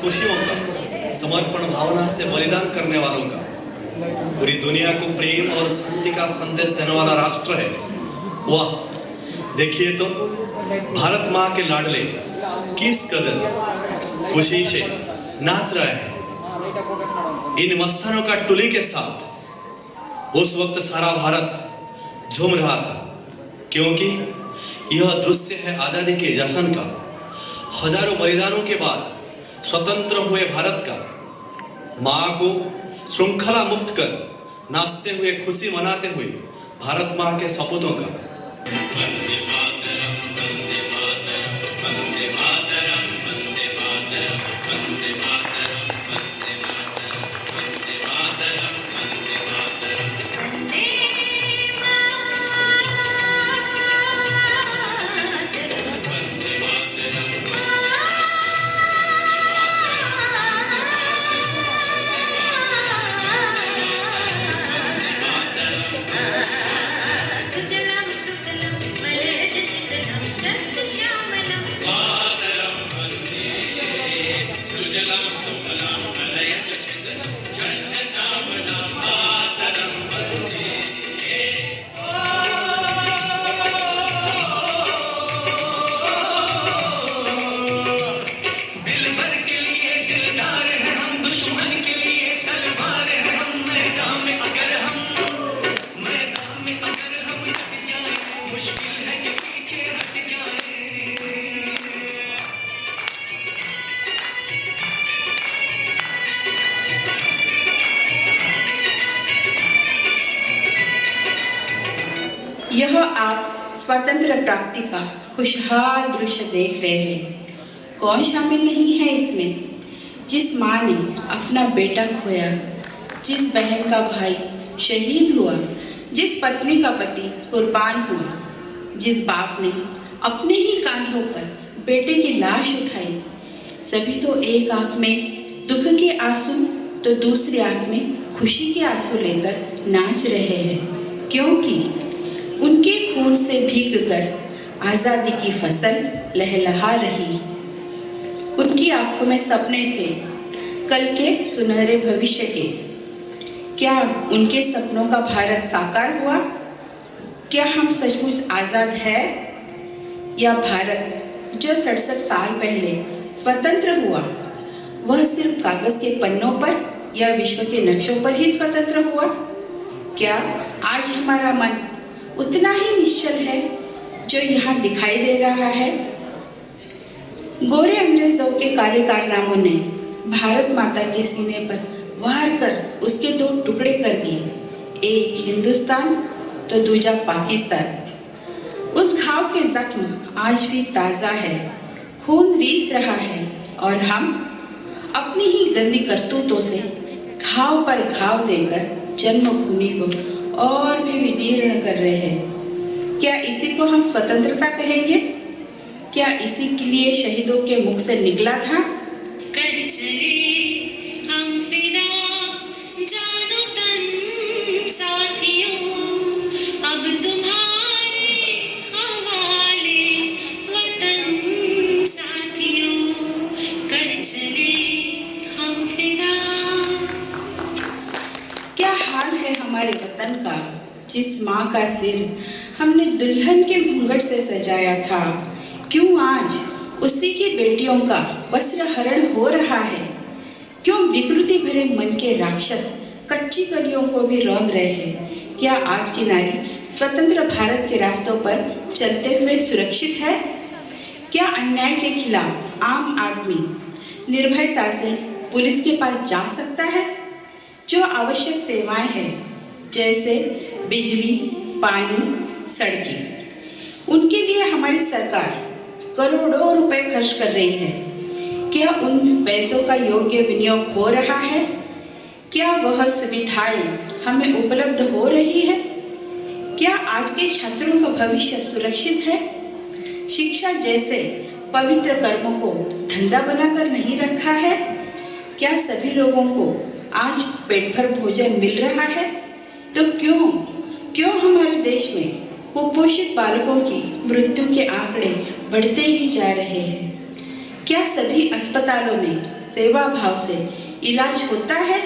खुशियों का, समर्पण भावना से बलिदान करने वालों का, पूरी दुनिया को प्रेम और शांति का संदेश देने वाला राष्ट्र है। वाह, देखिए तो भारत माँ के लाडले किस कदर खुशी से नाच रहे हैं। इन मस्तानों का टुली के साथ उस वक्त सारा भारत झूम रहा था, क्योंकि यह दृश्य है आजादी के जश्न का। हजारों बलिदानों के बाद स्वतंत्र हुए भारत का, माँ को श्रृंखला मुक्त कर नाचते हुए, खुशी मनाते हुए भारत माँ के सपूतों का। यह आप स्वतंत्र प्राप्ति का खुशहाल दृश्य देख रहे हैं। कौन शामिल नहीं है इसमें? जिस माँ ने अपना बेटा खोया, जिस बहन का भाई शहीद हुआ, जिस पत्नी का पति कुर्बान हुआ, जिस बाप ने अपने ही कांधों पर बेटे की लाश उठाई, सभी तो एक आंख में दुख के आंसू तो दूसरी आंख में खुशी के आंसू लेकर नाच रहे हैं, क्योंकि उनके खून से भीगकर आजादी की फसल लहलहा रही। उनकी आंखों में सपने थे कल के सुनहरे भविष्य के। क्या उनके सपनों का भारत साकार हुआ? क्या हम सचमुच आजाद है? या भारत जो 67 साल पहले स्वतंत्र हुआ, वह सिर्फ कागज के पन्नों पर या विश्व के नक्शों पर ही स्वतंत्र हुआ? क्या आज हमारा मन उतना ही निश्चल है जो यहाँ दिखाई दे रहा है? गोरे अंग्रेजों के काले कारनामों ने भारत माता के सीने पर वार कर उसके 2 टुकड़े कर दिए, एक हिंदुस्तान तो दूजा पाकिस्तान। उस घाव के जख्म आज भी ताज़ा है, खून रीस रहा है, और हम अपनी ही गंदी करतूतों से घाव पर घाव देकर जन्मभूमि को और भी विदीर्ण कर रहे हैं। क्या इसी को हम स्वतंत्रता कहेंगे? क्या इसी के लिए शहीदों के मुख से निकला था? कर चले हम फिदा जानो तन साथियों, अब तुम्हारे हवाले वतन साथियों, कर चले हम फिदा। क्या हाल है हमारे वतन का, जिस माँ का सिर हमने दुल्हन के घूंघट से सजाया था? क्यों आज उसी की बेटियों का वस्त्र हरण हो रहा है? क्यों विकृति भरे मन के राक्षस कच्ची कलियों को भी रौंद रहे हैं? क्या आज की नारी स्वतंत्र भारत के रास्तों पर चलते हुए सुरक्षित है? क्या अन्याय के खिलाफ आम आदमी निर्भयता से पुलिस के पास जा सकता है? जो आवश्यक सेवाएं हैं, जैसे बिजली, पानी, सड़कें, उनके लिए हमारी सरकार करोड़ों रुपए खर्च कर रही है। क्या उन पैसों का योग्य विनियोग हो रहा है? क्या वह सुविधाएं हमें उपलब्ध हो रही है? क्या आज के छात्रों का भविष्य सुरक्षित है? शिक्षा जैसे पवित्र कर्मों को धंधा बनाकर नहीं रखा है? क्या सभी लोगों को आज पेट भर भोजन मिल रहा है? तो क्यों हमारे देश में कुपोषित बालकों की मृत्यु के आंकड़े बढ़ते ही जा रहे हैं? क्या सभी अस्पतालों में सेवा भाव से इलाज होता है,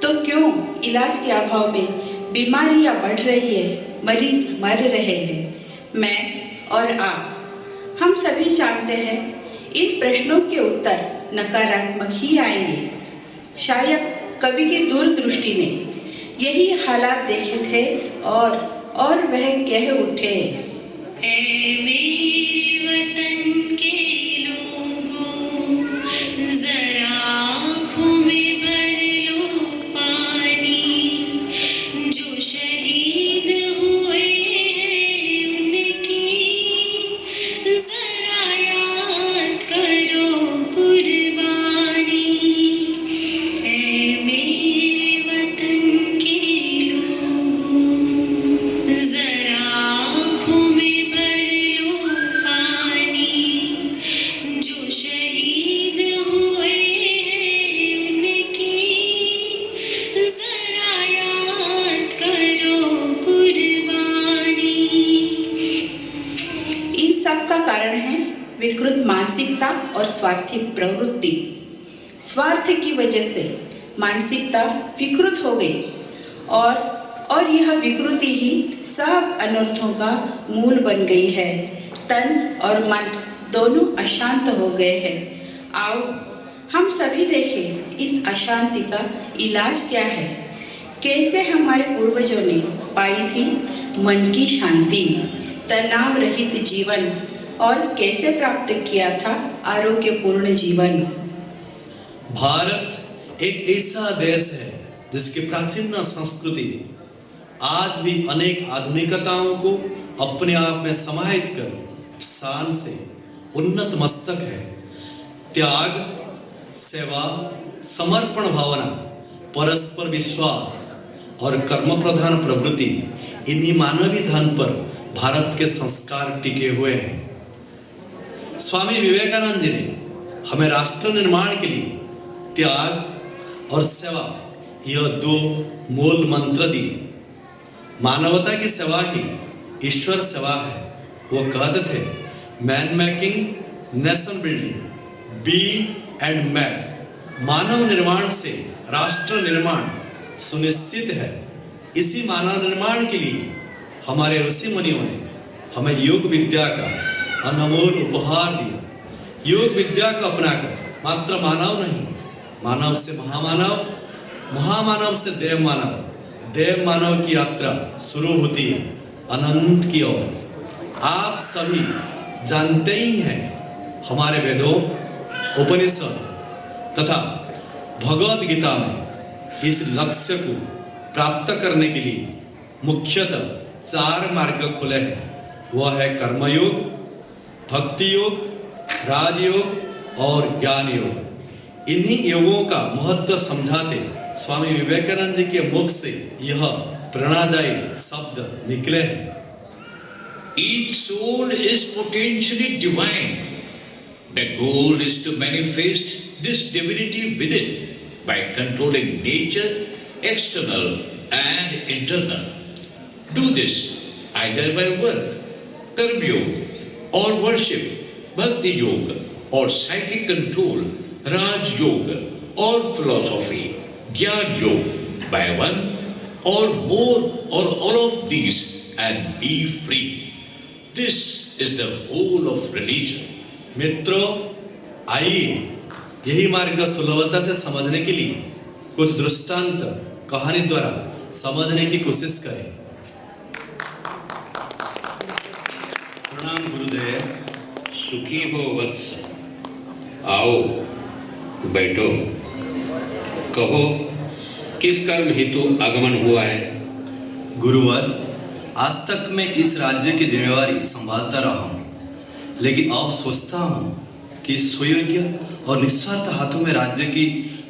तो क्यों इलाज के अभाव में बीमारियां बढ़ रही है, मरीज मर रहे हैं। मैं और आप हम सभी जानते हैं इन प्रश्नों के उत्तर नकारात्मक ही आएंगे। शायद कवि की दूरदृष्टि ने यही हालात देखे थे और वह कह उठे, ऐ मेरे वतन के लोगों, जरा आँखों में भर लो पानी, जो शहीद हुए हैं उनकी जरा याद करो कुर्बानी। ऐ मेरे वतन के लोगों, जरा आँखों में भर लो पानी, जो शहीद हुए हैं उनकी जरा याद करो कुर्बानी। इन सब का कारण है विकृत मानसिकता और स्वार्थी प्रवृत्ति। स्वार्थ की वजह से मानसिकता विकृत हो गई और यह विकृति ही सब अनर्थों का मूल बन गई है। तन और मन दोनों अशांत हो गए हैं। आओ हम सभी देखें इस अशांति का इलाज क्या है। कैसे हमारे पूर्वजों ने पाई थी मन की शांति, तनाव रहित जीवन, और कैसे प्राप्त किया था आरोग्यपूर्ण जीवन। भारत एक ऐसा देश है जिसकी प्राचीन संस्कृति आज भी अनेक आधुनिकताओं को अपने आप में समाहित कर शान से उन्नत मस्तक है। त्याग, सेवा, समर्पण भावना, परस्पर विश्वास और कर्म प्रधान प्रवृत्ति, इन्हीं मानवीय धन पर भारत के संस्कार टिके हुए हैं। स्वामी विवेकानंद जी ने हमें राष्ट्र निर्माण के लिए त्याग और सेवा, यह दो मूल मंत्र दिए। मानवता की सेवा ही ईश्वर सेवा है। वो कहते थे, man making nation building, be and make. मानव निर्माण से राष्ट्र निर्माण सुनिश्चित है। इसी मानव निर्माण के लिए हमारे ऋषि मुनियों ने हमें योग विद्या का अनमोल उपहार दिया। योग विद्या को अपनाकर मात्र मानव नहीं, मानव से महामानव, महामानव से देव मानव, देव मानव की यात्रा शुरू होती है अनंत की ओर। आप सभी जानते ही हैं, हमारे वेदों, उपनिषद तथा भगवद गीता में इस लक्ष्य को प्राप्त करने के लिए मुख्यतः 4 मार्ग खुले हैं। वह है कर्मयोग, भक्ति योग, राजयोग और ज्ञान योग। इन्हीं योगों का महत्व समझाते स्वामी विवेकानंद जी के मुख से यह प्रेरणादायी शब्द निकले हैं। Each soul is potentially divine. The goal is to manifest this divinity within by controlling nature, external and internal. Do this either by work, karma yoga, or worship, bhakti yoga, or psychic control, raj yoga, or philosophy, jnana yoga, by one or more or all of these, and be free. This is the whole of religion. मित्रों, आइए यही मार्ग सुलभता से समझने के लिए कुछ दृष्टांत कहानी द्वारा समझने की कोशिश करें। प्रणाम गुरुदेव। सुखी हो वत्स, आओ बैठो, कहो किस कर्म हेतु आगमन हुआ है। गुरुवर, आज तक मैं इस राज्य की जिम्मेवारी संभालता रहा हूँ, लेकिन अब सोचता हूँ कि सुयोग्य और निस्वार्थ हाथों में राज्य की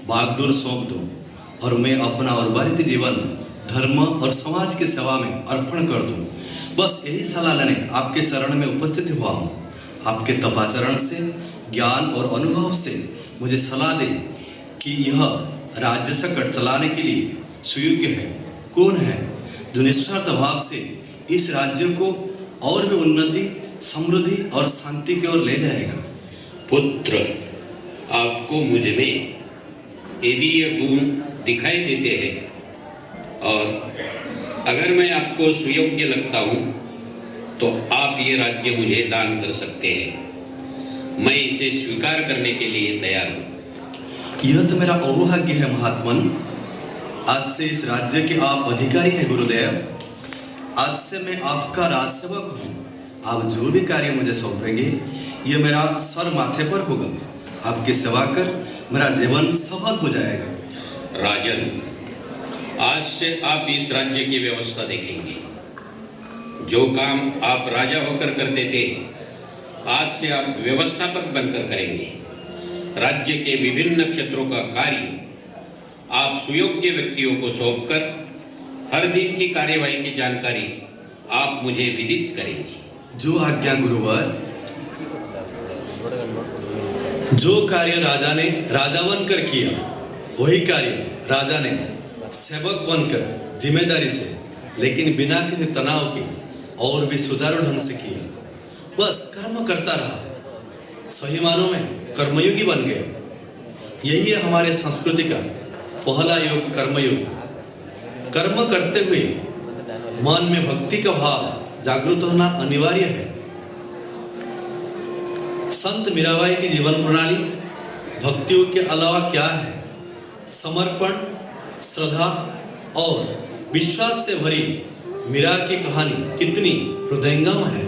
बागडोर सौंप दूँ और मैं अपना उर्वरित जीवन धर्म और समाज की सेवा में अर्पण कर दूँ। बस यही सलाह लेने आपके चरण में उपस्थित हुआ हूँ। आपके तपाचरण से, ज्ञान और अनुभव से मुझे सलाह दें कि यह राज्य संकट चलाने के लिए सुयोग्य है। कौन है जो निस्वार्थ भाव से इस राज्य को और भी उन्नति, समृद्धि और शांति की ओर ले जाएगा। पुत्र, आपको मुझ में यदि ये गुण दिखाई देते हैं और अगर मैं आपको सुयोग्य लगता हूँ तो आप ये राज्य मुझे दान कर सकते हैं। मैं इसे स्वीकार करने के लिए तैयार हूँ। यह तो मेरा अहोभाग्य है महात्मन। आज से इस राज्य के आप अधिकारी हैं गुरुदेव। आज से मैं आपका राजसेवक हूँ। आप जो भी कार्य मुझे सौंपेंगे ये मेरा सर माथे पर होगा। आपकी सेवा कर मेरा जीवन सफल हो जाएगा। राजन, आज से आप इस राज्य की व्यवस्था देखेंगे। जो काम आप राजा होकर करते थे, आज से आप व्यवस्थापक बनकर करेंगे। राज्य के विभिन्न क्षेत्रों का कार्य आप सुयोग्य व्यक्तियों को सौंपकर हर दिन की कार्यवाही की जानकारी आप मुझे विदित करेंगे। जो आज्ञा गुरुवर। जो कार्य राजा ने राजा बनकर किया, वही कार्य राजा ने सेवक बनकर जिम्मेदारी से, लेकिन बिना किसी तनाव के और भी सुचारू ढंग से किया। बस कर्म करता रहा, सही मानों में कर्मयोगी बन गया। यही है हमारे संस्कृति का पहला योग, कर्मयोग। कर्म करते हुए मन में भक्ति का भाव जागृत होना अनिवार्य है। संत मीराबाई की जीवन प्रणाली भक्तियों के अलावा क्या है? समर्पण, श्रद्धा और विश्वास से भरी मीरा की कहानी कितनी हृदयंगम है।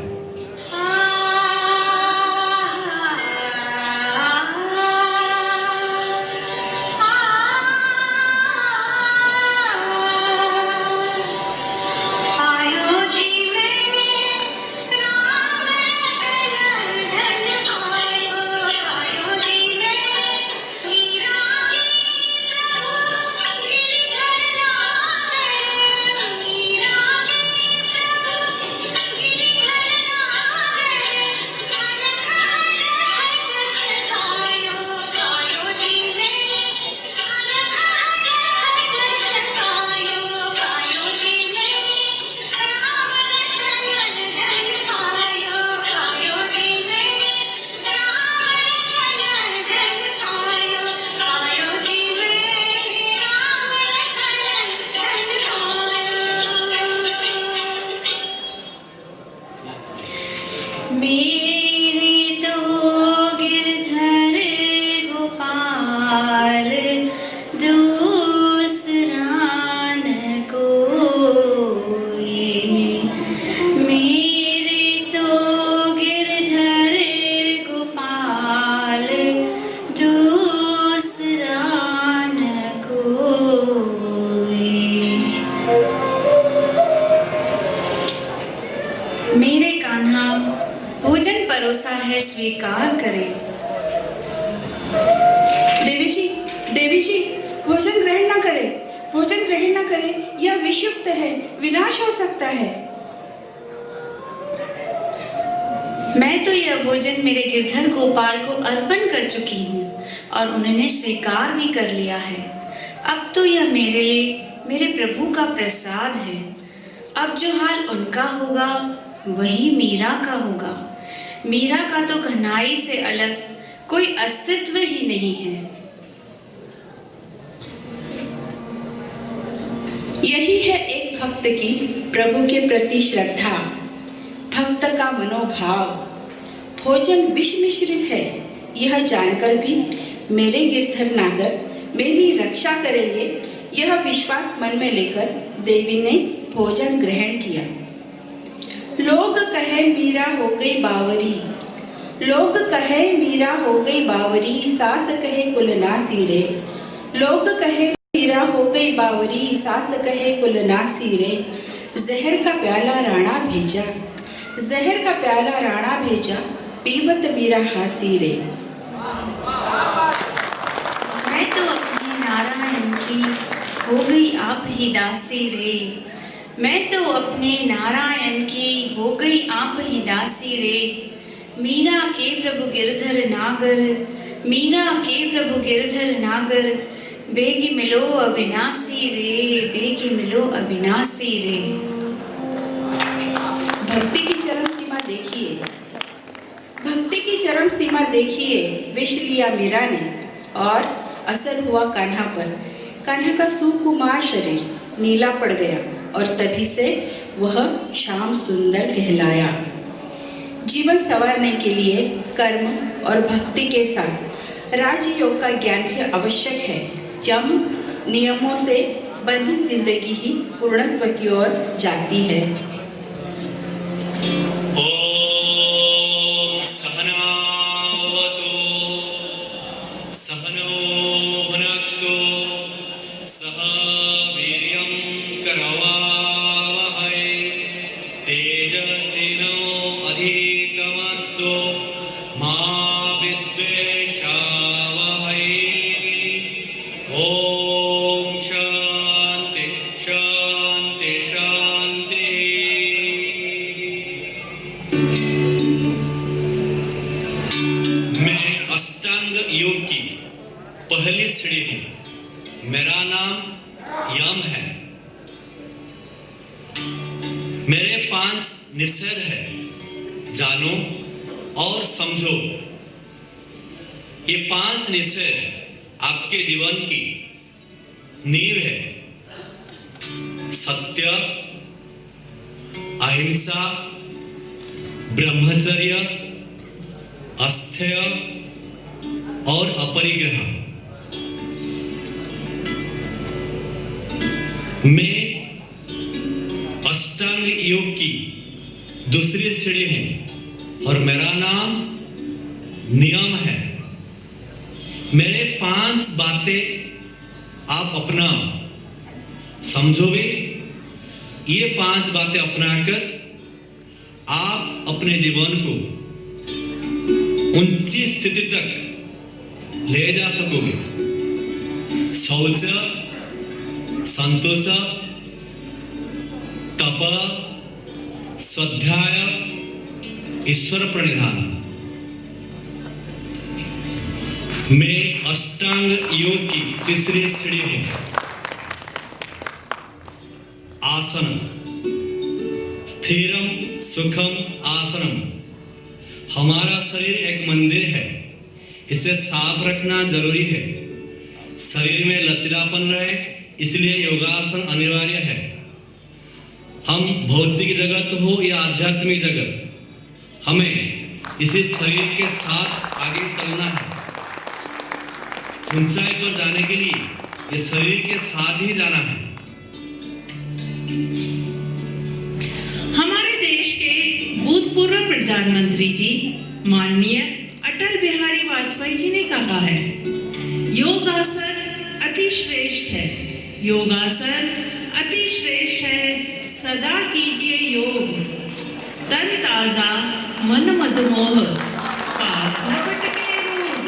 मेरे कान्हा, भोजन परोसा है, स्वीकार करें। देवी जी, भोजन ग्रहण ना करें, भोजन ग्रहण ना करें। यह विषयुक्त है, विनाश हो सकता है। मैं तो यह भोजन मेरे गिरधर गोपाल को अर्पण कर चुकी हूँ और उन्होंने स्वीकार भी कर लिया है। अब तो यह मेरे लिए मेरे प्रभु का प्रसाद है। अब जो हाल उनका होगा वही मीरा का होगा। मीरा का तो घनाई से अलग कोई अस्तित्व ही नहीं है। यही है एक भक्त की प्रभु के प्रति श्रद्धा, भक्त का मनोभाव। भोजन विष मिश्रित है, यह जानकर भी मेरे गिरधर नागर मेरी रक्षा करेंगे, यह विश्वास मन में लेकर देवी ने भोजन ग्रहण किया। लोग कहे मीरा हो गई बावरी, लोग कहे मीरा हो गई बावरी, सास कहे कुलनासी रे। लोग कहे मीरा हो गई बावरी, सास कहे कुलनासी रे। जहर का प्याला राणा भेजा, जहर का प्याला राणा भेजा, पीवत मीरा हासी रे। मैं तो अपने नारायण की हो गई आप ही दासी रे। मैं तो अपने नारायण की हो गई आप ही दासी रे। मीरा के प्रभु गिरधर नागर, मीरा के प्रभु गिरधर नागर, बेगी मिलो अविनाशी रे, बेगी मिलो अविनाशी रे। भक्ति की चरम सीमा देखिए, भक्ति की चरम सीमा देखिए। विष लिया मीरा ने और असर हुआ कान्हा पर। कान्हा का सुकुमार शरीर नीला पड़ गया और तभी से वह श्याम सुंदर कहलाया। जीवन संवारने के लिए कर्म और भक्ति के साथ राजयोग का ज्ञान भी आवश्यक है। यम नियमों से बंधी जिंदगी ही पूर्णत्व की ओर जाती है। ओम सहनावतु सहनो भुनक्तु सह वीर्यं करवावहै तेजस्विनो अधिकमस्तु मा विद्वेषावहै। ओम शांति शांति शांति। मैं अष्टांग योग की पहली सीढ़ी हूं। मेरा नाम यम है। मेरे 5 निषेध है, जानो और समझो। ये 5 निषेध आपके जीवन की नींव है। सत्य, अहिंसा, ब्रह्मचर्य, अस्थेय और अपरिग्रह। मैं अष्टांग योग की दूसरी सीढ़ी हूं और मेरा नाम नियम है। मेरे 5 बातें आप अपना समझोगे। ये 5 बातें अपनाकर आप अपने जीवन को ऊंची स्थिति तक ले जा सकोगे। शौच, संतोष, तप, स्वाध्याय, ईश्वर प्रणिधान। मैं अष्टांग योग की तीसरी सीढ़ी हूं। आसन, स्थिरम सुखम आसनम। हमारा शरीर एक मंदिर है, इसे साफ रखना जरूरी है। शरीर में लचीलापन रहे, इसलिए योगासन अनिवार्य है। हम भौतिक जगत हो या आध्यात्मिक जगत, हमें इसी शरीर के साथ आगे चलना है। ऊंचाई पर जाने के लिए ये शरीर के साथ ही जाना है। हमारे देश के भूतपूर्व प्रधानमंत्री जी माननीय अटल बिहारी वाजपेयी जी ने कहा है, योगासन अति श्रेष्ठ है, योगासन अति श्रेष्ठ है। सदा कीजिए योग, तन ताजा मन मदमोह, पास न भटके रोग।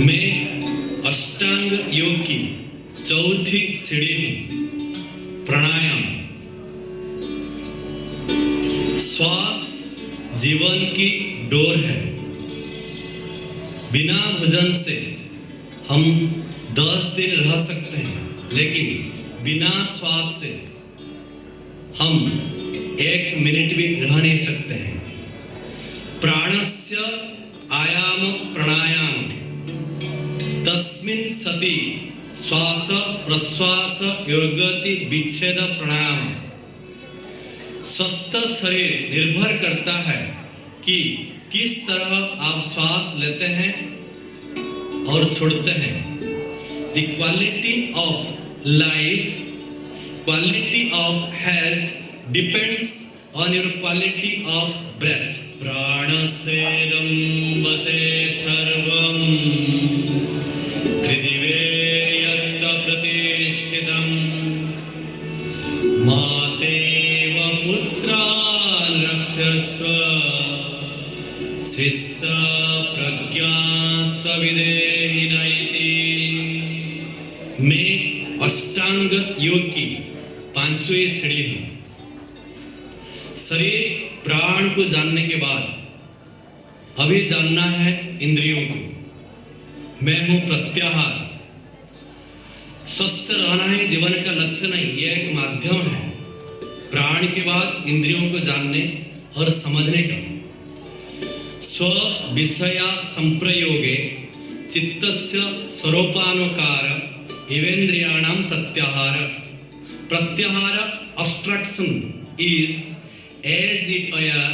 मैं अष्टांग योग की चौथी सीढ़ी हूं। प्राणायाम। श्वास जीवन की डोर है। बिना भोजन से हम 10 दिन रह सकते हैं, लेकिन बिना श्वास से हम 1 मिनट भी रह नहीं सकते हैं। प्राणस्य आयाम प्राणायाम तस्मिन् सति श्वास प्रश्वास योगति विच्छेद प्राणायाम। स्वस्थ शरीर निर्भर करता है कि किस तरह आप श्वास लेते हैं और छोड़ते हैं। The quality of life, quality of health depends on your quality of breath. प्राणसेदं वसे सर्वं त्रिदिवे यत्त प्रतिष्ठितं मातेव पुत्रान् रक्षस्व स्विस्स प्रज्ञा सविदेहि नैति। मैं अष्टांग योग की 5वीं सीढ़ी हूं। शरीर प्राण को जानने के बाद अभी जानना है इंद्रियों को। मैं हूं प्रत्याहार। स्वस्थ रहना ही जीवन का लक्ष्य नहीं, यह एक माध्यम है। प्राण के बाद इंद्रियों को जानने और समझने का। स्व विषय संप्रयोगे चित्तस्य स्वरूपानुकार इवेन्द्रियाणां प्रत्याहार obstruction is as it were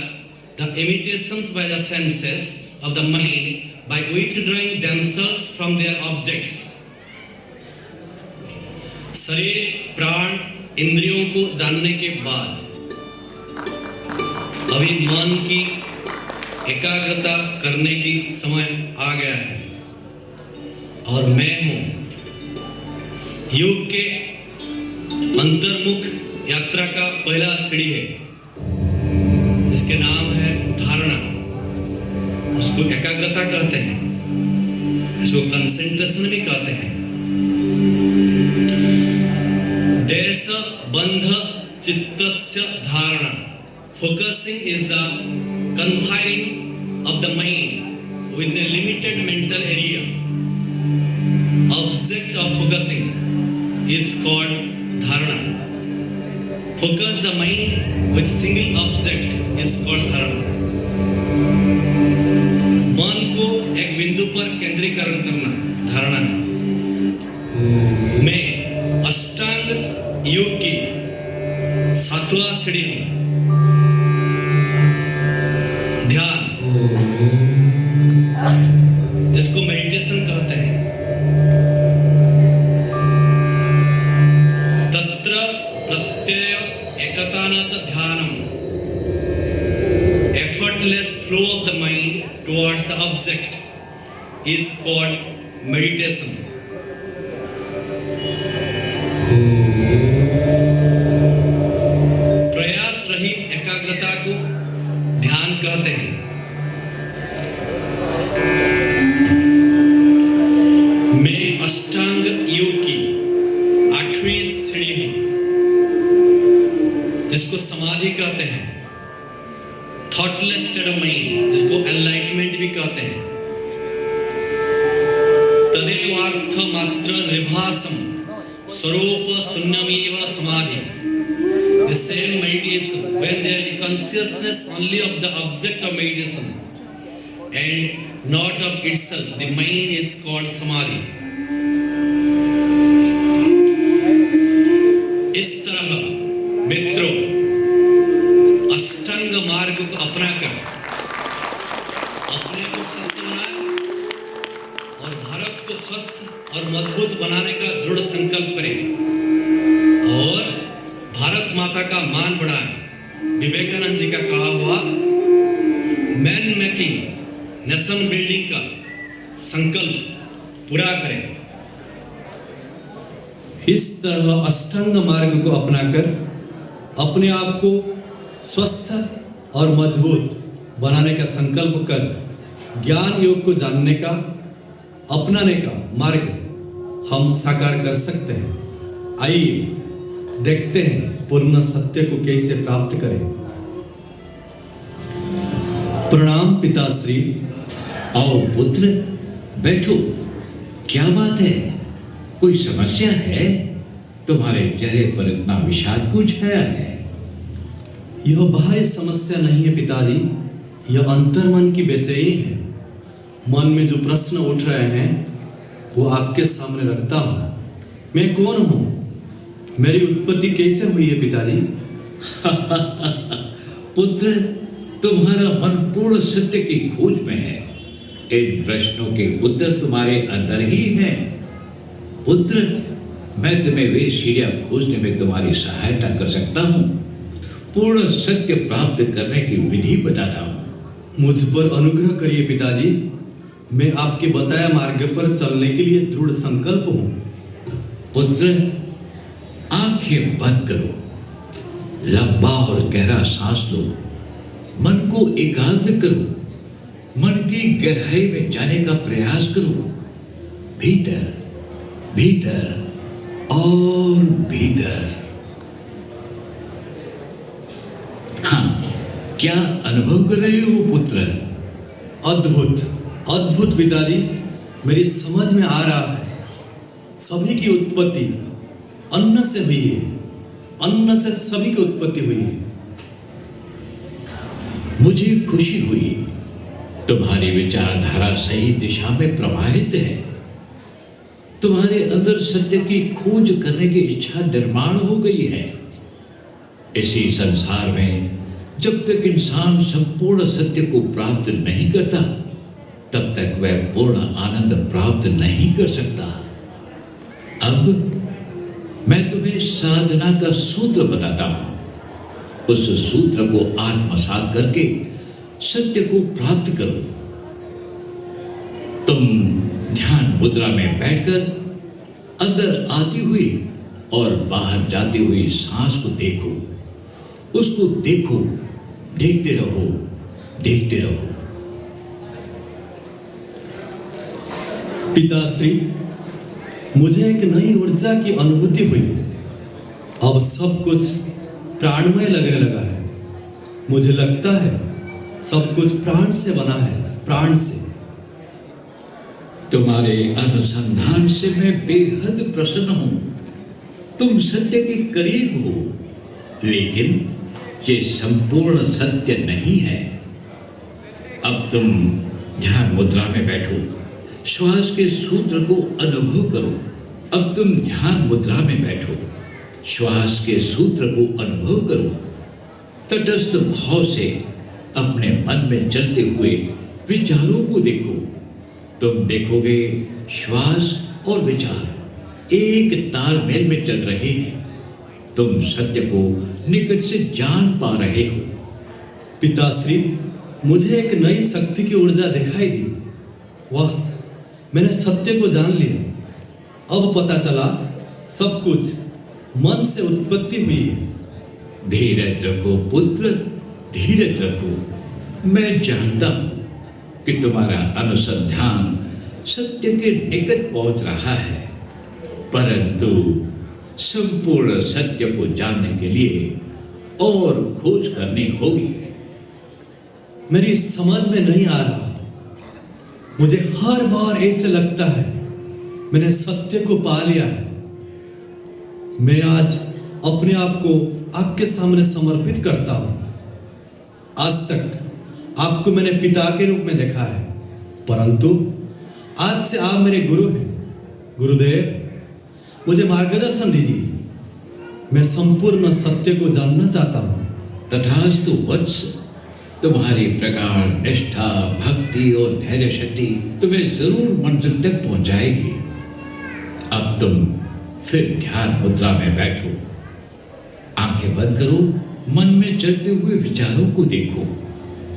the imitations by the senses of the mind by withdrawing themselves from their objects. शरीर प्राण इंद्रियों को जानने के बाद अभी मन की एकाग्रता करने की समय आ गया है और मैं हूं योग के अंतर्मुख यात्रा का पहला सीढ़ी है जिसके नाम है धारणा। उसको एकाग्रता कहते हैं, इसको कंसेंट्रेशन भी कहते हैं। देश बंध चित्तस्य धारणा, focusing is the confining of the mind within a limited mental area. Object of focusing is called dharana. Focus the mind with single object is called dharana. मन को एक बिंदु पर केंद्रीकरण करना धारणा है। मैं अष्टांग योग की 7वां सीढ़ी हूं, ध्यान, जिसको मेडिटेशन कहते हैं। तत्र प्रत्यय एकतानत ध्यानम, effortless flow of the mind towards the object is called meditation. प्रयास रहित एकाग्रता को ध्यान कहते हैं। मैं अष्टांग योग की 8वीं सीढ़ी हूं, जिसको समाधि कहते हैं। थॉटलेस स्टेट ऑफ माइंड, जिसको एनलाइटमेंट भी कहते हैं। तदेवार्थ मात्र निर्भासम स्वरूप शून्यमेव समाधि। The same meditation, when there is consciousness only of the object of meditation and not of itself, the mind is called samadhi. इस तरह मित्रों, अष्टांग मार्ग को अपनाकर अपने को स्वस्थ बनाए और भारत को स्वस्थ और मजबूत बनाने का दृढ़ संकल्प करें और भारत माता का मान बढ़ाएं। विवेकानंद जी का कहा हुआ मैन मेकिंग नेशन बिल्डिंग का संकल्प पूरा करें। इस तरह अष्टांग मार्ग को अपनाकर अपने आप को स्वस्थ और मजबूत बनाने का संकल्प कर ज्ञान योग को जानने का, अपनाने का मार्ग हम साकार कर सकते हैं। आइए देखते हैं पूर्ण सत्य को कैसे प्राप्त करें। प्रणाम पिताश्री। आओ पुत्र, बैठो। क्या बात है? कोई समस्या है? तुम्हारे चेहरे पर इतना विषाद क्यों छाया है? यह बाह्य समस्या नहीं है पिताजी, यह अंतर्मन की बेचैनी है। मन में जो प्रश्न उठ रहे हैं वो आपके सामने रखता हूँ। मैं कौन हूँ? मेरी उत्पत्ति कैसे हुई है पिताजी? पुत्र, तुम्हारा मन पूर्ण सत्य की खोज में है। इन प्रश्नों के उत्तर तुम्हारे अंदर ही हैं। पुत्र, मैं तुम्हें वे सीढ़ियां खोजने में तुम्हारी सहायता कर सकता हूँ। पूर्ण सत्य प्राप्त करने की विधि बताता हूँ। मुझ पर अनुग्रह करिए पिताजी, मैं आपके बताया मार्ग पर चलने के लिए दृढ़ संकल्प हूँ। पुत्र, आंखें बंद करो, लंबा और गहरा सांस लो, मन को एकाग्र करो, मन की गहराई में जाने का प्रयास करो। भीतर, भीतर और भीतर। हाँ, क्या अनुभव कर रहे हो पुत्र? अद्भुत, अद्भुत पिताजी, मेरी समझ में आ रहा है। सभी की उत्पत्ति अन्न से हुई है, अन्न से सभी की उत्पत्ति हुई है। मुझे खुशी हुई तुम्हारी विचारधारा सही दिशा में प्रवाहित है। तुम्हारे अंदर सत्य की खोज करने की इच्छा निर्माण हो गई है। इसी संसार में जब तक इंसान संपूर्ण सत्य को प्राप्त नहीं करता, तब तक वह पूर्ण आनंद प्राप्त नहीं कर सकता। अब मैं तुम्हें साधना का सूत्र बताता हूं। उस सूत्र को आत्मसात करके सत्य को प्राप्त करो। तुम ध्यान मुद्रा में बैठकर अंदर आती हुई और बाहर जाती हुई सांस को देखो। उसको देखो, देखते रहो, देखते रहो। पिताश्री, मुझे एक नई ऊर्जा की अनुभूति हुई। अब सब कुछ प्राणमय लगने लगा है। मुझे लगता है सब कुछ प्राण से बना है, प्राण से। तुम्हारे अनुसंधान से मैं बेहद प्रसन्न हूं। तुम सत्य के करीब हो, लेकिन ये संपूर्ण सत्य नहीं है। अब तुम ध्यान मुद्रा में बैठो, श्वास के सूत्र को अनुभव करो। अब तुम ध्यान मुद्रा में बैठो, श्वास के सूत्र को अनुभव करो। तटस्थ भाव से अपने मन में चलते हुए विचारों को देखो। तुम देखोगे श्वास और विचार एक तालमेल में चल रहे हैं। तुम सत्य को निकट से जान पा रहे हो। पिताश्री, मुझे एक नई शक्ति की ऊर्जा दिखाई दी। वाह, मैंने सत्य को जान लिया। अब पता चला सब कुछ मन से उत्पत्ति हुई है। धीरज रखो पुत्र, धीरज रखो। मैं जानता हूं कि तुम्हारा अनुसंधान सत्य के निकट पहुंच रहा है, परंतु संपूर्ण सत्य को जानने के लिए और खोज करनी होगी। मेरी समझ में नहीं आ रहा। मुझे हर बार ऐसे लगता है मैंने सत्य को पा लिया है। मैं आज अपने आप को आपके सामने समर्पित करता हूं। आज तक आपको मैंने पिता के रूप में देखा है, परंतु आज से आप मेरे गुरु हैं। गुरुदेव, मुझे मार्गदर्शन दीजिए। मैं संपूर्ण सत्य को जानना चाहता हूं। तथास्तु वत्स, तुम्हारी प्रगाढ़ निष्ठा, भक्ति और धैर्य शक्ति तुम्हें जरूर मंजिल तक पहुंचाएगी। अब तुम फिर ध्यान मुद्रा में बैठो, आंखें बंद करो, मन में चलते हुए विचारों को देखो।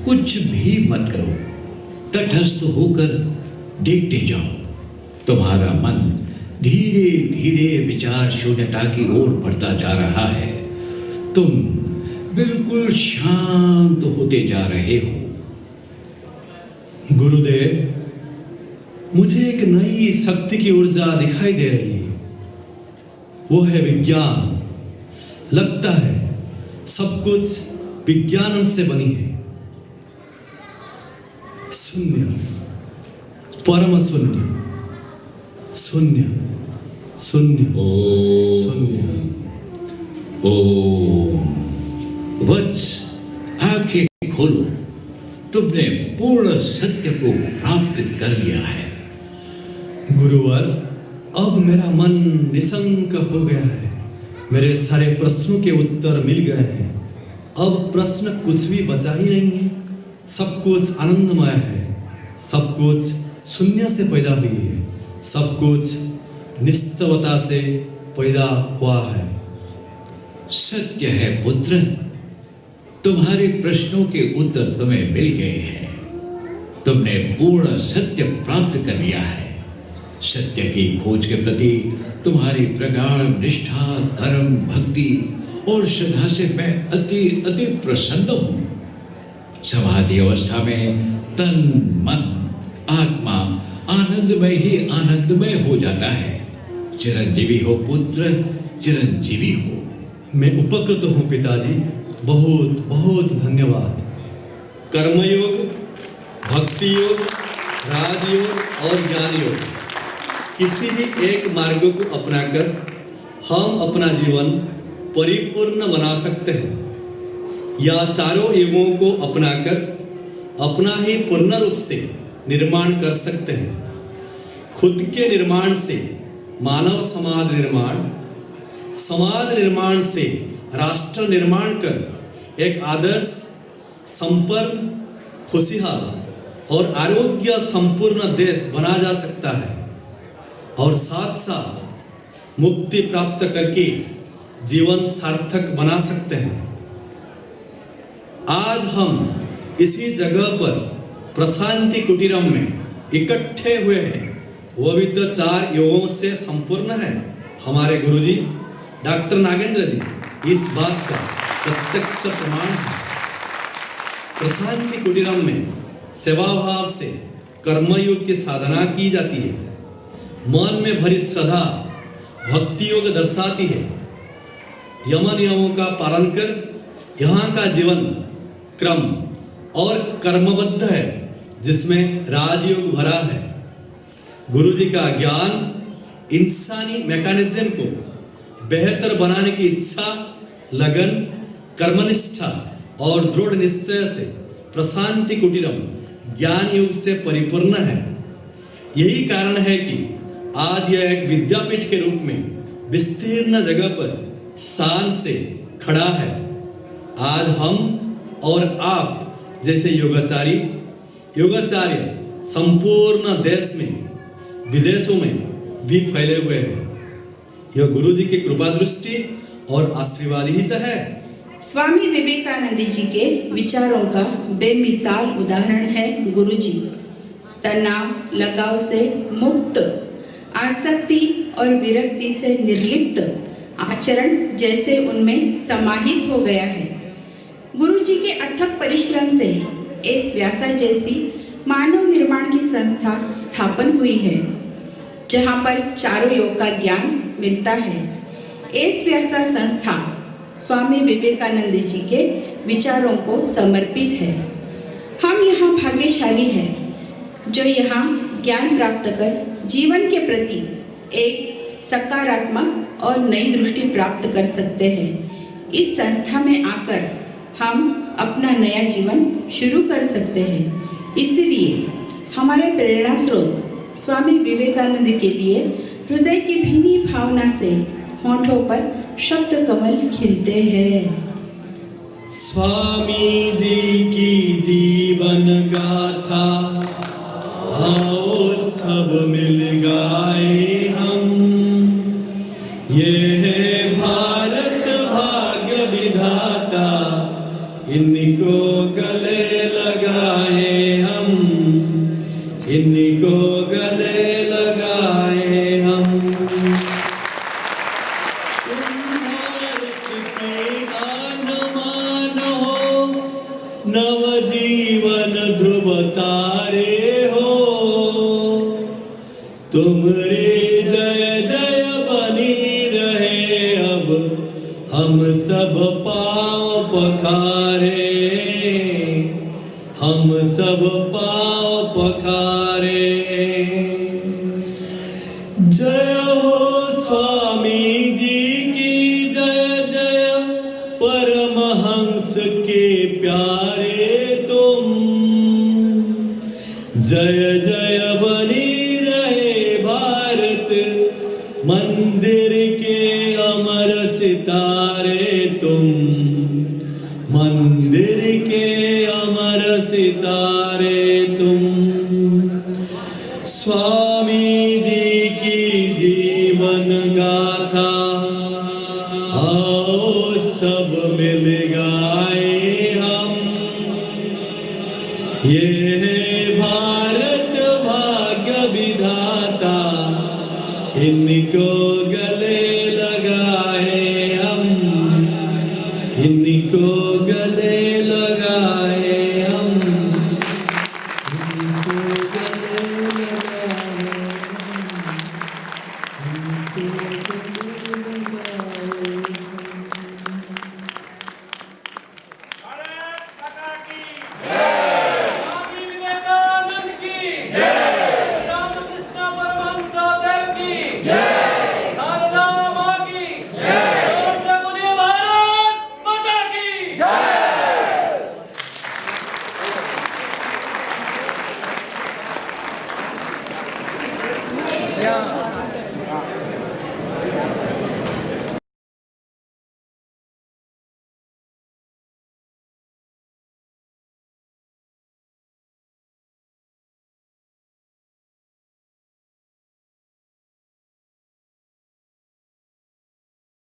कुछ भी मत करो, तटस्थ होकर देखते जाओ। तुम्हारा मन धीरे धीरे विचार शून्यता की ओर बढ़ता जा रहा है। तुम बिल्कुल शांत होते जा रहे हो। गुरुदेव, मुझे एक नई शक्ति की ऊर्जा दिखाई दे रही है। वो है विज्ञान। लगता है सब कुछ विज्ञान से बनी है। शून्य, परम शून्य, शून्य, शून्य, शून्य। ओम। वत्स, आंखें खोलो। तुमने पूर्ण सत्य को प्राप्त कर लिया है। गुरुवर, अब मेरा मन निशंक हो गया है। मेरे सारे प्रश्नों के उत्तर मिल गए हैं। अब प्रश्न कुछ भी बचा ही नहीं है। सब कुछ आनंदमय है। सब कुछ शून्य से पैदा हुई है। सब कुछ निस्तवता से पैदा हुआ है। सत्य है पुत्र, तुम्हारे प्रश्नों के उत्तर तुम्हें मिल गए हैं। तुमने पूर्ण सत्य प्राप्त कर लिया है। सत्य की खोज के प्रति तुम्हारी प्रगाढ़ निष्ठा, कर्म, भक्ति और श्रद्धा से मैं अति अति प्रसन्न हूं। समाधि अवस्था में तन, मन, आत्मा आनंदमय ही आनंदमय हो जाता है। चिरंजीवी हो पुत्र, चिरंजीवी हो। मैं उपकृत हूँ पिताजी। बहुत बहुत धन्यवाद। कर्मयोग, भक्ति योग, राजयोग और ज्ञान योग, किसी भी एक मार्ग को अपनाकर हम अपना जीवन परिपूर्ण बना सकते हैं, या चारों युगों को अपनाकर अपना ही पूर्ण रूप से निर्माण कर सकते हैं। खुद के निर्माण से मानव समाज निर्माण, समाज निर्माण से राष्ट्र निर्माण कर एक आदर्श, संपन्न, खुशहाल और आरोग्य संपूर्ण देश बना जा सकता है और साथ साथ मुक्ति प्राप्त करके जीवन सार्थक बना सकते हैं। आज हम इसी जगह पर प्रशांति कुटीरम में इकट्ठे हुए हैं, वो भी तो 4 योगों से संपूर्ण है। हमारे गुरुजी डॉक्टर नागेंद्र जी इस बात का प्रत्यक्ष प्रमाण है। प्रशांति कुटीरम में सेवा भाव से कर्मयोग की साधना की जाती है। मन में भरी श्रद्धा भक्ति योग दर्शाती है। यम नियमों का पालन कर यहाँ का जीवन क्रम और कर्मबद्ध है, जिसमें राजयोग भरा है। गुरु जी का ज्ञान इंसानी मैकेनिज्म को बेहतर बनाने की इच्छा, लगन, कर्मनिष्ठा और दृढ़ निश्चय से प्रशांति कुटीरम ज्ञान युग से परिपूर्ण है। यही कारण है कि आज यह एक विद्यापीठ के रूप में विस्तीर्ण जगह पर शान से खड़ा है। आज हम और आप जैसे योगाचार्य संपूर्ण देश में, विदेशों में भी फैले हुए हैं। यह गुरु जी की कृपा दृष्टि और आशीर्वाद ही तो है। स्वामी विवेकानंद जी के विचारों का बेमिसाल उदाहरण है गुरु जी। तनाव लगाव से मुक्त, आसक्ति और विरक्ति से निर्लिप्त आचरण जैसे उनमें समाहित हो गया है। गुरु जी के अथक परिश्रम से एस व्यासा जैसी मानव निर्माण की संस्था स्थापन हुई है, जहां पर चारों योग का ज्ञान मिलता है। एस व्यासा संस्था स्वामी विवेकानंद जी के विचारों को समर्पित है। हम यहाँ भाग्यशाली हैं जो यहाँ ज्ञान प्राप्त कर जीवन के प्रति एक सकारात्मक और नई दृष्टि प्राप्त कर सकते हैं। इस संस्था में आकर हम अपना नया जीवन शुरू कर सकते हैं। इसलिए हमारे प्रेरणा स्रोत स्वामी विवेकानंद के लिए हृदय की भीनी भावना से होठों पर शब्द कमल खिलते हैं। स्वामी जी की जीवन गाथा आओ सब मिल गाए हम। ये है भारत भाग्य विधाता, इनको गले लगाए हम, इनको गले लगाए हम। नवजीवन ध्रुव तारे हो, तुम्हारी जय जय बनी रहे। अब हम सब पाँव पखारे, हम सब पाँव पखारे। जय हो स्वामी जी की जय जय, परमहंस के प्यारे तुम। जय जय बनी रहे भारत, मंदिर के अमर सितारे तुम, मंदिर के अमर सितारे तुम। स्वामी जी की जीवन गाथा आओ सब मिल गाए हम। ये है भारत भाग्य विधाता, इनको गले